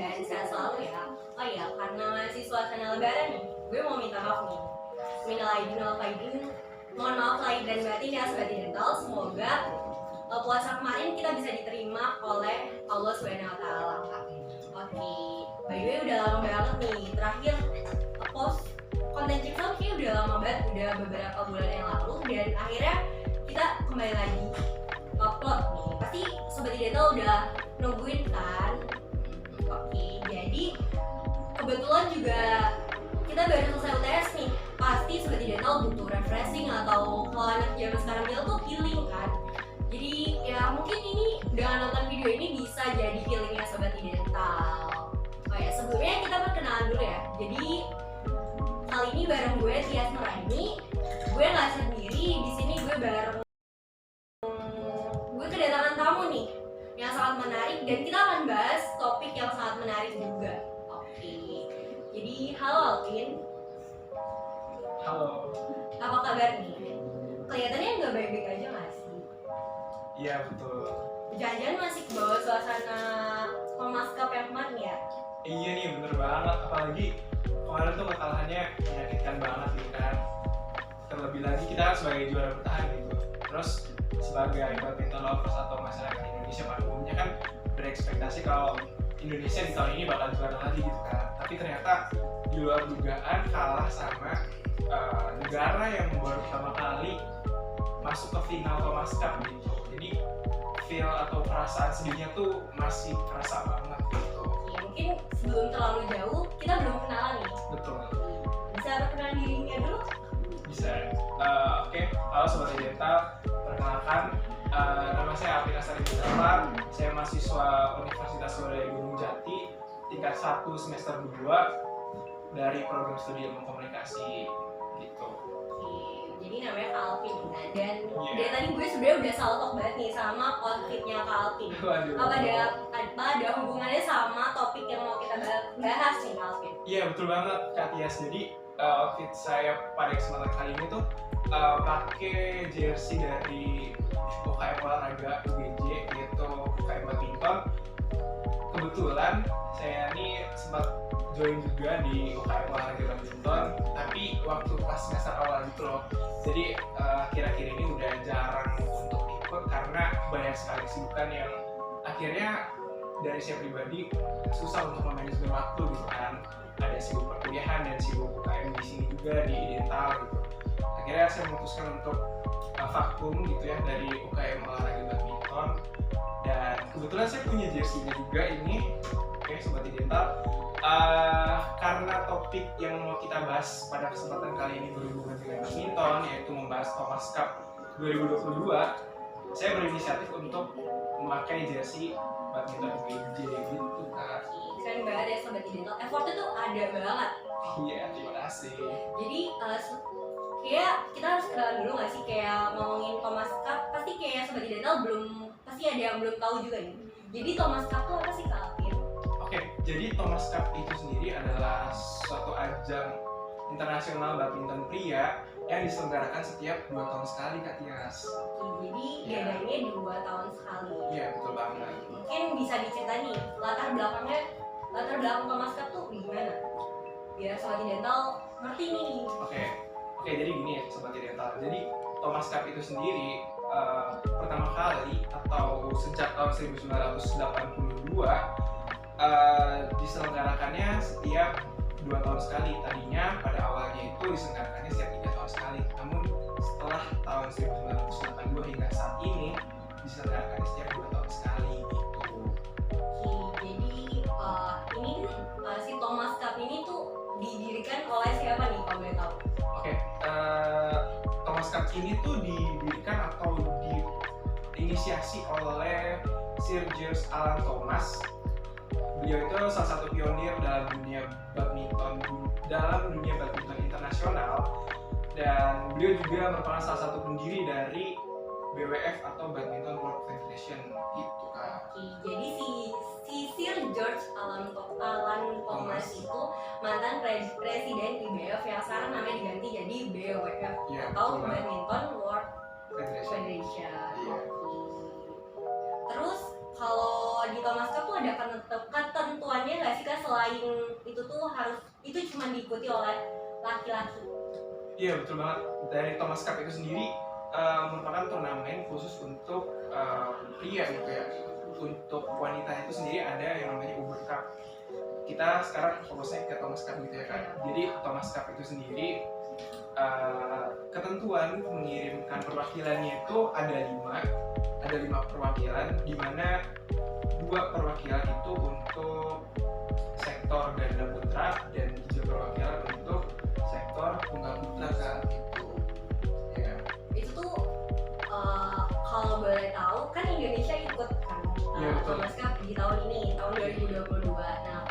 dan sehat selalu ya. Oh iya, karena masih suasana lebaran nih, gue mau minta maaf nih. Minal aidin wal faizin, mohon maaf lahir dan batin ya Sobat Dental. Semoga puasa kemarin kita bisa diterima oleh Allah Subhanahu wa taala. Oke, by the way udah lama banget nih terakhir post konten TikTok kayaknya udah lama banget, udah beberapa bulan yang lalu, dan akhirnya kita kembali lagi upload nih. Pasti Sobat Dental udah nungguin kan? Oke, jadi kebetulan juga kita baru selesai UTS nih. Pasti Sobat Dental butuh refreshing, atau kalau anak zaman sekarang bilang tuh healing kan. Jadi ya mungkin ini dengan nonton video ini bisa jadi healingnya Sobat Dental. Oh ya, sebelumnya kita perkenalan dulu ya. Jadi kali ini bareng gue Tias Nuraini. Gue nggak sendiri di sini, gue bareng gue kedatangan tamu nih yang sangat menarik, dan kita akan bahas topik yang sangat menarik juga. Oke. Jadi halo Alvin. Halo. Apa kabar nih? Kelihatannya nggak baik-baik aja nggak sih? Iya betul. Jangan-jangan masih ke bawah suasana Pemaskap yang kemarin ya? Iya nih bener banget, apalagi kemarin tuh kekalahannya menyakitkan banget gitu kan. Terlebih lagi kita sebagai juara bertahan gitu. Terus sebagai badminton lovers atau masyarakat Indonesia pada umumnya kan berekspektasi kalau Indonesia di tahun ini bakal juara lagi gitu kan. Tapi ternyata di luar dugaan kalah sama negara yang baru pertama kali masuk ke final Pemaskap gitu. Jadi feel atau perasaan sedihnya tuh masih kerasa banget gitu. Ya, mungkin sebelum terlalu jauh kita belum kenalan nih. Betul. Bisa perkenalan dirinya dulu? Bisa. Oke. Halo Sobat Dental. Perkenalkan, nama saya Alvin Asari Mustafa. Saya mahasiswa Universitas Swadaya Gunung Jati tingkat 1 semester 2 dari program studi ilmu komunikasi gitu. Jadi namanya Kak Alvin ya. Dan Yeah. dari tadi gue sebenarnya udah saltok banget nih sama outfitnya Kak Alvin. Waduh. Apa ada hubungannya sama topik yang mau kita bahas nih Kak Alvin? Iya betul banget Kak Tias. Jadi outfit saya pada kesempatan kali ini tuh pakai jersey dari UKM olahraga UGJ, yaitu UKM badminton. Kebetulan saya ini sempat join juga di UKM olahraga badminton, tapi waktu pas semester awal gitu loh. Jadi akhir-akhir ini udah jarang untuk ikut karena banyak sekali kesibukan yang akhirnya dari saya pribadi susah untuk memanajemen waktu gitu kan. Ada sibuk perkuliahan dan sibuk UKM di sini juga di Dental gitu. Akhirnya saya memutuskan untuk vakum gitu ya dari UKM olahraga badminton, dan kebetulan saya punya jersey-nya juga ini. Oke Sobat Dental, karena topik yang mau kita bahas pada kesempatan kali ini berhubungan dengan badminton, yaitu membahas Pemaskap 2022, saya berinisiatif untuk memakai jersey badminton UGJ gitu Kak. Keren banget ya Sobat Dental. Effortnya tuh ada banget. Iya, terima kasih. Jadi kayak kita harus kenalan dulu nggak sih, kayak ngomongin Pemaskap pasti kayak Sobat Dental pasti ada yang belum tahu juga nih. Jadi Pemaskap tuh apa sih Kak Alvin? Oke, jadi Pemaskap itu sendiri adalah suatu ajang internasional badminton pria yang diselenggarakan setiap 2 tahun sekali Kak Tias. Oke, jadi Ya. diadainnya 2 tahun sekali. Iya, betul banget. Mungkin bisa diceritain nih latar belakang Pemaskap tuh gimana? Biar Sobat Dental ngerti nih. Oke, jadi gini ya Sobat Dental. Jadi Pemaskap itu sendiri pertama kali atau sejak tahun 1982 diselenggarakannya setiap 2 tahun sekali. Tadinya pada awalnya itu diselenggarakannya setiap 3 tahun sekali. Namun setelah tahun 1982 hingga saat ini diselenggarakannya setiap 2 tahun sekali gitu. Oke, jadi ini si Pemaskap ini tuh didirikan oleh siapa nih kalau boleh tahu? Oke, Pemaskap ini tuh didirikan atau diinisiasi oleh Sir George Alan Thomas. Beliau itu salah satu pionir dalam dunia badminton internasional, dan beliau juga merupakan salah satu pendiri dari BWF atau Badminton World Federation gitu Kak. Oke, jadi si Sir George Alan Thomas itu mantan presiden IBF yang sekarang namanya diganti jadi BWF Ya, atau betul. Badminton World Federation. Federation. Iya. Oke. Terus kalau di Pemaskap tuh ada ketentuannya nggak sih bersaing itu tuh cuma diikuti oleh laki-laki. Iya betul banget. Dari Thomas Cup itu sendiri merupakan turnamen khusus untuk pria gitu ya. Untuk wanita itu sendiri ada yang namanya Uber Cup. Kita sekarang fokusnya ke Thomas Cup gitu ya kan. Jadi Thomas Cup itu sendiri ketentuan mengirimkan perwakilannya itu ada lima perwakilan, di mana 2 perwakilan itu untuk sektor ganda putra dan 3 perwakilan untuk sektor tunggal putra kan itu. Ya. Itu tuh kalau boleh tahu kan Indonesia ikut kan Iya, betul. Thomas Cup di tahun ini, tahun 2022. Nah,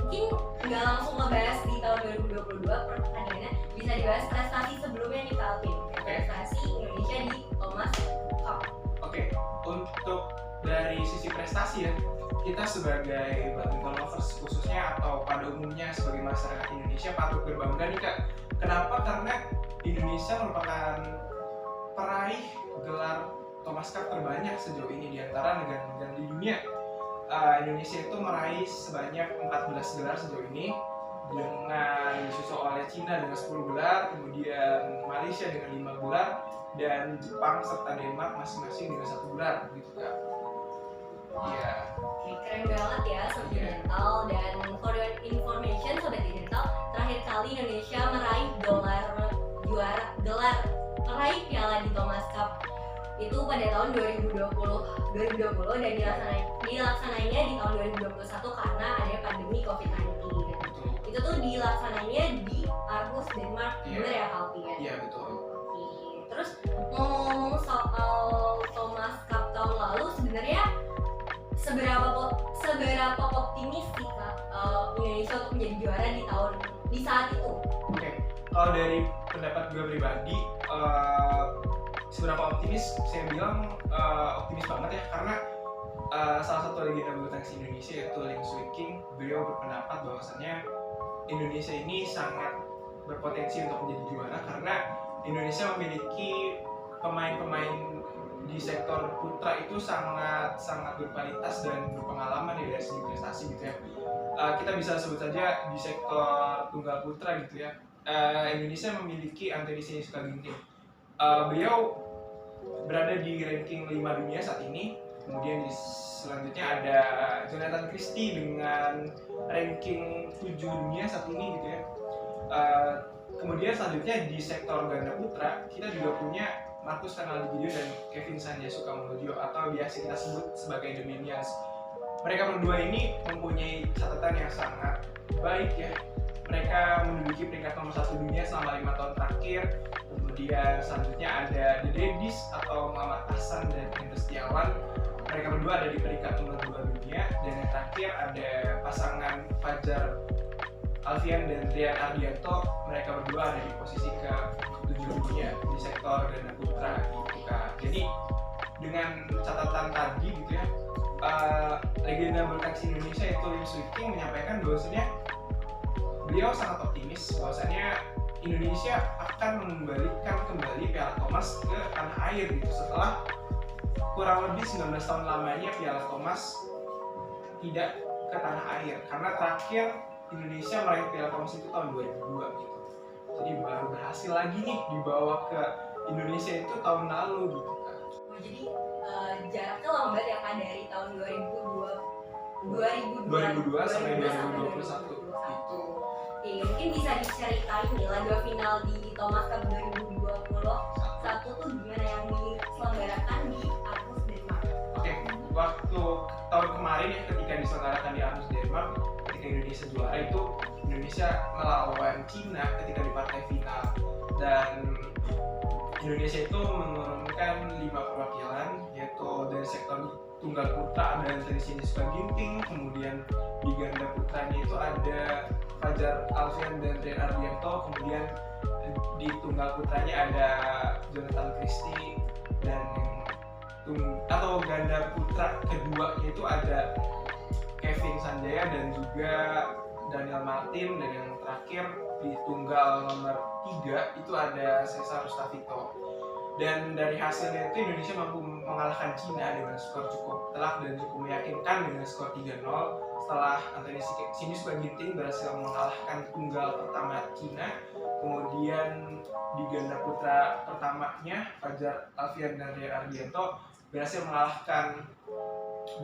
mungkin nggak langsung ngebahas di tahun 2022 pertandingannya, bisa dibahas prestasi sebelumnya nih Kak Alvin. Prestasi Indonesia di Thomas Cup. Oke, untuk dari sisi prestasi ya, kita sebagai badminton lovers khususnya atau pada umumnya sebagai masyarakat Indonesia patut berbangga nih Kak. Kenapa? Karena Indonesia merupakan peraih gelar Thomas Cup terbanyak sejauh ini di antara negara-negara di dunia. Indonesia itu meraih sebanyak 14 gelar sejauh ini, dengan disusul oleh Cina dengan 10 gelar, kemudian Malaysia dengan 5 gelar, dan Jepang serta Denmark masing-masing dengan 1 gelar gitu Kak. Iya. Oke, keren banget ya Sobat Digital. Dan for your information Sobat Digital, terakhir kali Indonesia meraih meraih piala di Thomas Cup itu pada tahun 2020 dan dilaksanainya di tahun 2021 karena ada pandemi COVID-19. Betul. Itu tuh dilaksanainya di Aarhus, Denmark, Iya. bener ya Kalvi ya? Iya betul. Oke. Terus ngomong soal Thomas Cup tahun lalu, sebenarnya seberapa optimis sih Kak Indonesia untuk menjadi juara di saat itu? Oke, kalau dari pendapat gue pribadi, seberapa optimis? Saya bilang optimis banget ya, karena salah satu legenda bulu tangkis Indonesia yaitu Lim Swee King, beliau berpendapat bahwasannya Indonesia ini sangat berpotensi untuk menjadi juara karena Indonesia memiliki pemain-pemain di sektor putra itu sangat berkualitas dan berpengalaman ya dari segi prestasi gitu ya. Kita bisa sebut saja di sektor tunggal putra gitu ya. Indonesia memiliki Anthony Sinisuka Ginting. Beliau berada di ranking 5 dunia saat ini. Kemudian selanjutnya ada Jonathan Christie dengan ranking 7 dunia saat ini gitu ya. Kemudian selanjutnya di sektor ganda putra kita juga punya Marcus Fernaldi dan Kevin Sanjaya Sukamuljo atau biasa kita sebut sebagai The Minions. Mereka berdua ini mempunyai catatan yang sangat baik ya. Mereka menduduki peringkat nomor 1 dunia selama 5 tahun terakhir. Kemudian selanjutnya ada The Daddies atau Muhammad Hasan dan Hendra Setiawan. Mereka berdua ada di peringkat nomor 2 dunia. Dan yang terakhir ada pasangan Fajar Alfian dan Rian Ardianto. Mereka berdua ada di posisi ke-7 dunia di sektor ganda putra gitu Kak. Jadi dengan catatan tadi gitu ya, legenda bulu tangkis Indonesia yaitu Lim Swee King menyampaikan bahwasanya beliau sangat optimis bahwasanya Indonesia akan mengembalikan kembali Piala Thomas ke tanah air gitu setelah kurang lebih 19 tahun lamanya Piala Thomas tidak ke tanah air, karena terakhir Indonesia meraih Piala Thomas itu tahun 2002 gitu. Jadi baru berhasil lagi nih dibawa ke Indonesia itu tahun lalu gitu kan. Jadi jaraknya lama banget ya Kak, dari tahun 2002 sampai 2021 gitu. Oke, mungkin bisa diceritain nih laga final di Thomas Cup 2021 tuh gimana yang diselenggarakan di Aarhus, Denmark? Oke, waktu tahun kemarin ya ketika diselenggarakan di Aarhus, Denmark, ketika Indonesia juara itu Indonesia melawan Cina ketika di partai final, dan Indonesia itu menurunkan 5 perwakilan, yaitu dari sektor tunggal putra ada Anthony Sinisuka Ginting, kemudian di ganda putranya itu ada Fajar Alfian dan Rian Ardianto, kemudian di tunggal putranya ada Jonathan Christie, dan atau ganda putra kedua itu ada Kevin Sanjaya dan juga Daniel Martin, dan yang terakhir di tunggal nomor 3 itu ada Cesar Rustavito. Dan dari hasilnya itu Indonesia mampu mengalahkan Cina dengan skor cukup telak dan cukup meyakinkan dengan skor 3-0 setelah Anthony Sinisuka Ginting berhasil mengalahkan tunggal pertama Cina, kemudian di ganda putra pertamanya Fajar Alfian dan Ria Ardianto berhasil mengalahkan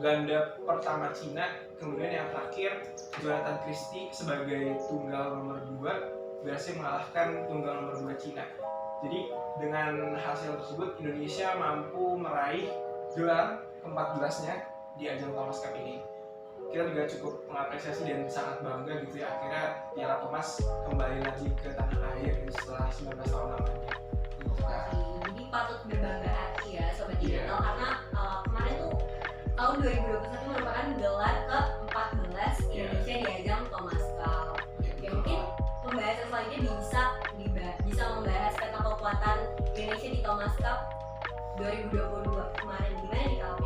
ganda pertama Cina, kemudian yang terakhir Jonathan Christie sebagai tunggal nomor 2 berhasil mengalahkan tunggal nomor 2 Cina. Jadi dengan hasil tersebut Indonesia mampu meraih gelar ke-14-nya di ajang Thomas Cup ini. Kita juga cukup mengapresiasi dan sangat bangga gitu ya, akhirnya Piala Thomas kembali lagi ke tanah air setelah 19 tahun lamanya. Jadi patut berbangga hati ya Sobat Iya. Digital, karena kemarin tuh tahun 2021 merupakan gelar ke-14 Indonesia di ajang Thomas Cup. Ya, mungkin pembahasan selanjutnya bisa membahas peta kekuatan Indonesia di Thomas Cup 2022 kemarin. Gimana nih kalau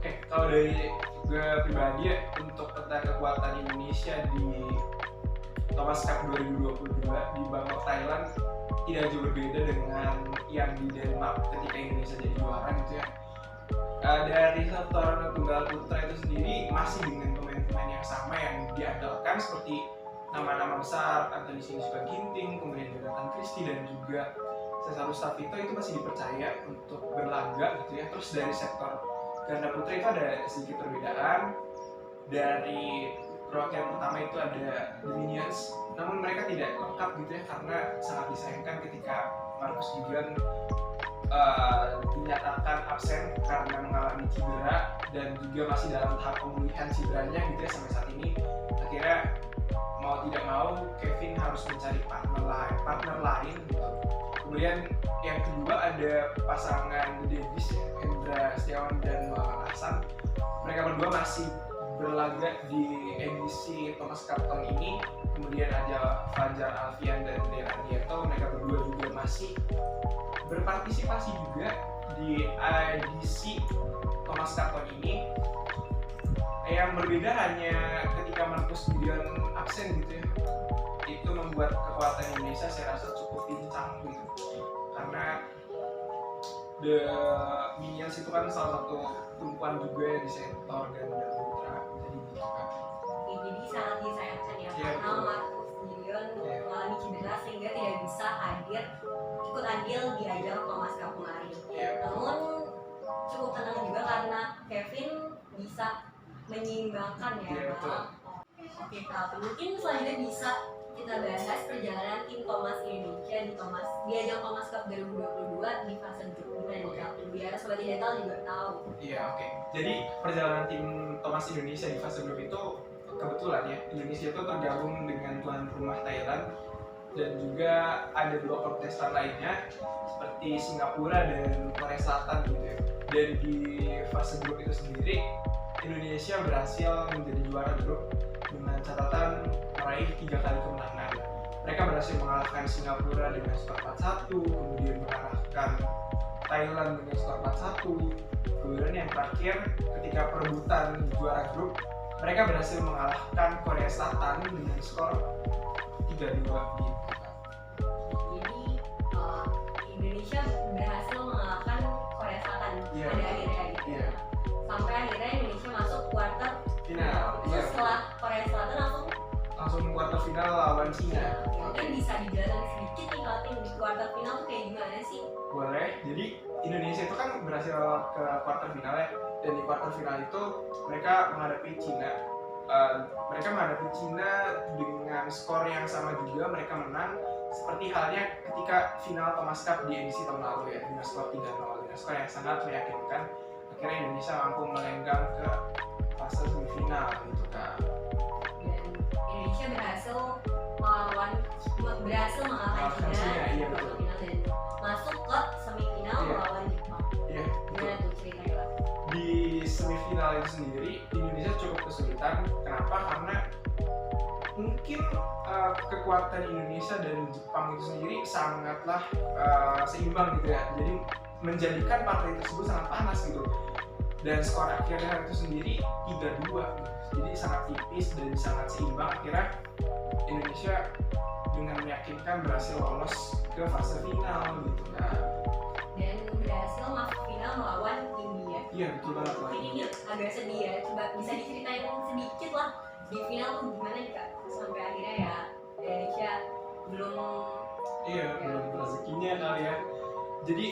Oke, kalau dari gue pribadi ya, untuk peta kekuatan Indonesia di Thomas Cup 2022 di Bangkok, Thailand tidak jauh berbeda dengan yang di Denmark ketika Indonesia jadi juara gitu ya. Dari sektor tunggal putra itu sendiri masih dengan pemain-pemain yang sama yang diandalkan seperti nama-nama besar Anthony Sinisuka Ginting, kemudian Jonathan Christie dan juga Cesar Stabito itu masih dipercaya untuk berlaga gitu ya. Terus dari sektor ganda putra itu ada sedikit perbedaan. Dari perwakilan pertama itu ada The Minions, namun mereka tidak lengkap gitu ya karena sangat disayangkan ketika Marcus Gideon dinyatakan absen karena mengalami cedera dan juga masih dalam tahap pemulihan cederanya gitu ya sampai saat ini. Akhirnya mau tidak mau Kevin harus mencari partner lain gitu. Kemudian yang kedua ada pasangan Davis ya, Hendra Setiawan dan Muhammad Hasan. Mereka berdua masih berlaga di edisi Thomas Cup tahun ini. Kemudian ada Fajar Alfian dan Ria Ardianto, mereka berdua juga masih berpartisipasi juga di edisi Thomas Cup tahun ini. Yang berbeda hanya ketika Marcus Gideon absen gitu ya, itu membuat kekuatan Indonesia saya rasa cukup pincang gitu, karena The Minions itu kan salah satu tumpuan juga ya di sektor ganda putra, jadi gitu kan. jadi sangat disayangkan ya, Iya, karena betul. Marcus Gideon Iya. mengalami cedera sehingga tidak bisa ikut andil di ajang Thomas Cup kemarin. Iya. Namun cukup tenang juga karena Kevin bisa menyeimbangkan ya. Iya, betul. Oke, Kak, mungkin selanjutnya bisa kita bahas perjalanan tim Thomas Indonesia di ajang Thomas Cup 2022 di fase grup. Gimana nih Kak? Biar Sobat Digital juga tahu. Iya, oke. Jadi perjalanan tim Thomas Indonesia di fase grup itu kebetulan ya, Indonesia itu tergabung dengan tuan rumah Thailand dan juga ada 2 kontestan lainnya seperti Singapura dan Korea Selatan gitu ya. Dan di fase grup itu sendiri Indonesia berhasil menjadi juara grup dengan catatan meraih 3 kali kemenangan. Mereka berhasil mengalahkan Singapura dengan skor 4-1, kemudian mengalahkan Thailand dengan skor 4-1. Kemudian yang terakhir ketika perebutan juara grup, mereka berhasil mengalahkan Korea Selatan dengan skor 3-2 gitu. Jadi Indonesia berhasil mengalahkan Korea Selatan Iya. pada akhirnya gitu. Iya. Sampai akhirnya Indonesia masuk kuarter Final, Terus iya. setelah Korea Selatan Langsung kuarter final lawan Cina. mungkin bisa dijelasin sedikit nih kalau tim di kuarter final tuh kayak gimana sih? Boleh. Jadi Indonesia itu kan berhasil ke kuarter final ya. Dan di kuarter final itu mereka menghadapi Cina. Mereka menghadapi Cina dengan skor yang sama juga, mereka menang seperti halnya ketika final Thomas Cup di edisi tahun lalu ya, dengan skor 3-0, dengan skor yang sangat meyakinkan. Akhirnya Indonesia mampu melenggang ke fase semifinal gitu kan. Dan Indonesia berhasil mengalahkan Mengalahkan Cina Cina, di iya, kuarter betul. final dan masuk ke semifinal Iya. melawan Jepang. Iya, Gimana betul. tuh ceritanya Kak? Di semifinal itu sendiri Indonesia cukup kesulitan. Kenapa? Karena mungkin kekuatan Indonesia dan Jepang itu sendiri sangatlah seimbang gitu ya. Jadi menjadikan partai tersebut sangat panas gitu. Dan skor akhirnya itu sendiri 3-2 gitu. Jadi sangat tipis dan sangat seimbang. Akhirnya Indonesia dengan meyakinkan berhasil lolos ke fase final gitu kan. Dan berhasil masuk final melawan India. Iya, betul banget lah. Mungkin ini agak sedih ya, coba bisa diceritain sedikit lah di final tuh gimana nih Kak? Sampai akhirnya ya Indonesia belum Iya, belum rezekinya kali ya. Jadi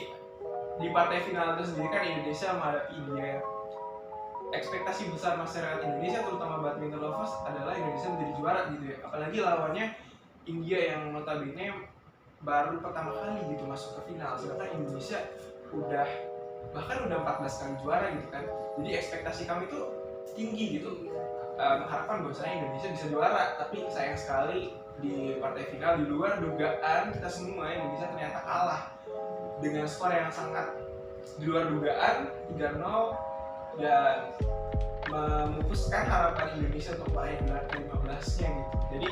di partai final itu sendiri kan Indonesia menghadapi India. Ekspektasi besar masyarakat Indonesia terutama badminton lovers adalah Indonesia menjadi juara gitu ya. Apalagi lawannya India yang notabene baru pertama kali gitu masuk ke final. Sedangkan Indonesia udah 14 kali juara gitu kan. Jadi ekspektasi kami tuh tinggi gitu. Mengharapkan bahwasanya Indonesia bisa juara, tapi sayang sekali di partai final di luar dugaan kita semua Indonesia ternyata kalah dengan skor yang sangat di luar dugaan 3-0 dan memupuskan harapan Indonesia untuk meraih gelar ke-15-nya gitu. Jadi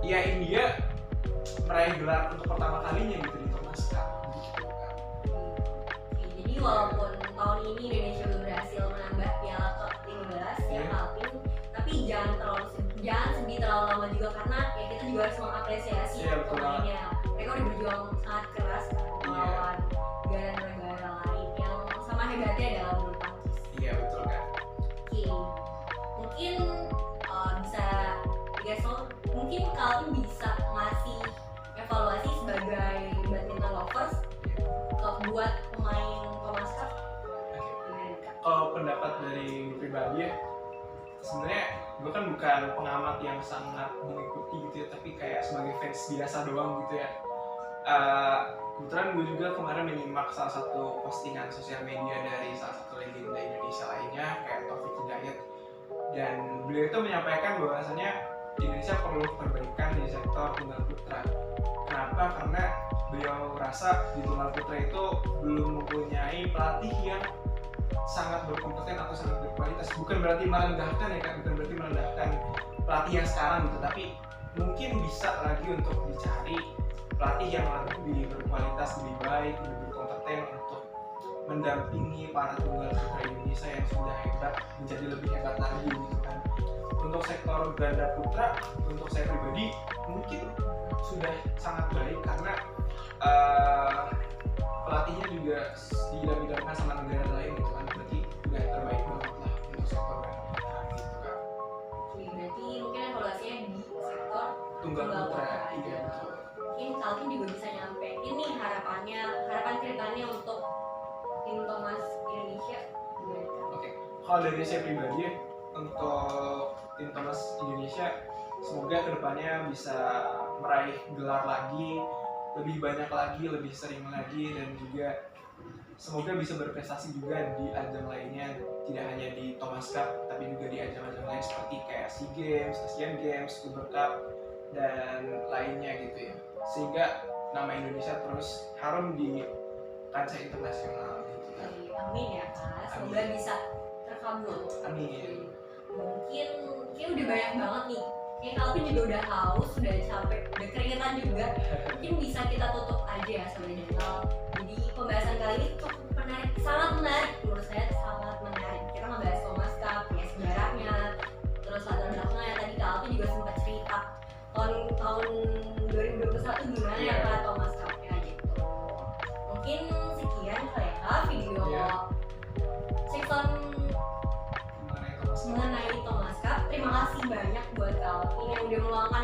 ya India meraih gelar untuk pertama kalinya gitu di Thomas Cup gitu kan. Jadi walaupun tahun ini Indonesia belum berhasil menambah piala ke-15 yang Alpin, tapi jangan sedih terlalu lama juga karena ya kita juga harus mengapresiasi pemainnya. Mereka udah berjuang sangat keras melawan negara-negara lain yang sama hebatnya dalam bulu tangkis. Iya betul kan. Oke, mungkin bisa mungkin kalian bisa ngasih evaluasi sebagai badminton lovers buat pemain Thomas Cup. Kalau pendapat dari pribadi ya, sebenarnya gue kan bukan pengamat yang sangat mengikuti gitu ya, tapi kayak sebagai fans biasa doang gitu ya. Kebetulan gue juga kemarin menyimak salah satu postingan sosial media dari salah satu legenda Indonesia lainnya kayak Taufik Hidayat, dan beliau itu menyampaikan bahwasanya Indonesia perlu perbaikan di sektor tunggal putra. Kenapa? Karena beliau rasa di tunggal putra itu belum mempunyai pelatih yang sangat berkompeten atau sangat berkualitas. Bukan berarti merendahkan ya kan, bukan berarti merendahkan pelatih yang sekarang gitu, tapi mungkin bisa lagi untuk dicari pelatih yang lebih berkualitas, lebih baik, lebih berkompeten untuk mendampingi para tunggal putra Indonesia yang sudah hebat menjadi lebih hebat lagi gitu kan. Untuk sektor ganda putra, untuk saya pribadi mungkin sudah sangat baik karena pelatihnya juga didam-damkan sama negara lain gitu kan, berarti udah terbaik banget lah untuk sektor ganda putra gitu kan. Oke, berarti mungkin evaluasinya di sektor Tunggal putra, iya betul. Mungkin Calvin juga bisa nyampein nih harapan kedepannya untuk tim Thomas Indonesia. Oke, kalau dari saya pribadi ya, untuk tim Thomas Indonesia semoga kedepannya bisa meraih gelar lagi, lebih banyak lagi, lebih sering lagi, dan juga semoga bisa berprestasi juga di ajang lainnya, tidak hanya di Thomas Cup tapi juga di ajang-ajang lain seperti kayak SEA Games, Asian Games, Uber Cup dan lainnya gitu ya, sehingga nama Indonesia terus harum di kancah internasional gitu kan. Amin ya Kak, semoga bisa terkabul. Amin. Mungkin udah banyak banget nih. Kayak Calvin juga udah haus, udah capek, udah keringetan juga. Mungkin bisa kita tutup aja ya Sobat Dental. Jadi pembahasan kali ini cukup menarik, sangat menarik menurut saya, sangat menarik. Kita ngebahas Thomas Cup, ya sejarahnya, terus latar belakangnya. Tadi Calvin juga sempat cerita tahun 2021 gimana ya Kak Thomas Cup-nya gitu. Mungkin sekian kali ya Kak video season mengenai Thomas Cup. Terima kasih banyak buat Calvin yang udah meluangkan